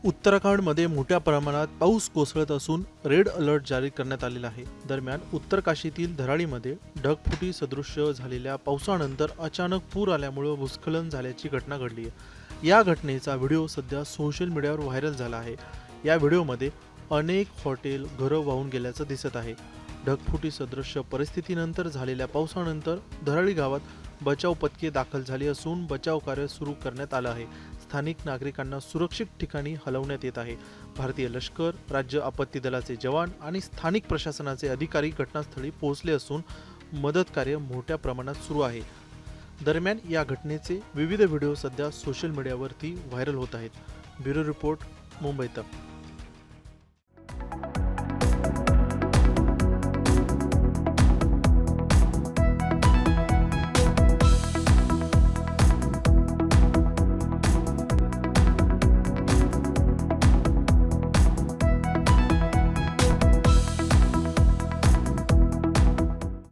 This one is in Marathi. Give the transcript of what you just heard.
उत्तराखंडमध्ये मोठ्या प्रमाणात पाऊस कोसळत असून रेड अलर्ट जारी करण्यात आलेला आहे। दरम्यान उत्तर काशीतील धराळीमध्ये ढगफुटी सदृश्य झालेल्या पावसानंतर अचानक पूर आल्यामुळे भूस्खलन झाल्याची घटना घडली आहे। या घटनेचा व्हिडिओ सध्या सोशल मीडियावर व्हायरल झाला आहे। या व्हिडिओमध्ये अनेक हॉटेल घरं वाहून गेल्याचं दिसत आहे। ढगफुटी सदृश्य परिस्थितीनंतर झालेल्या पावसानंतर धराळी गावात बचाव पथके दाखल झाली असून बचाव कार्य सुरू करण्यात आलं आहे। स्थानिक नागरिकांना सुरक्षित ठिकाणी हलवण्यात येत आहे। भारतीय लष्कर, राज्य आपत्ती दलाचे जवान आणि स्थानिक प्रशासनाचे अधिकारी घटनास्थळी पोहोचले असून मदत कार्य मोठ्या प्रमाणात सुरू आहे। दरम्यान या घटनेचे विविध व्हिडिओ सध्या सोशल मीडियावरती व्हायरल होत आहेत। ब्युरो रिपोर्ट, मुंबई तक।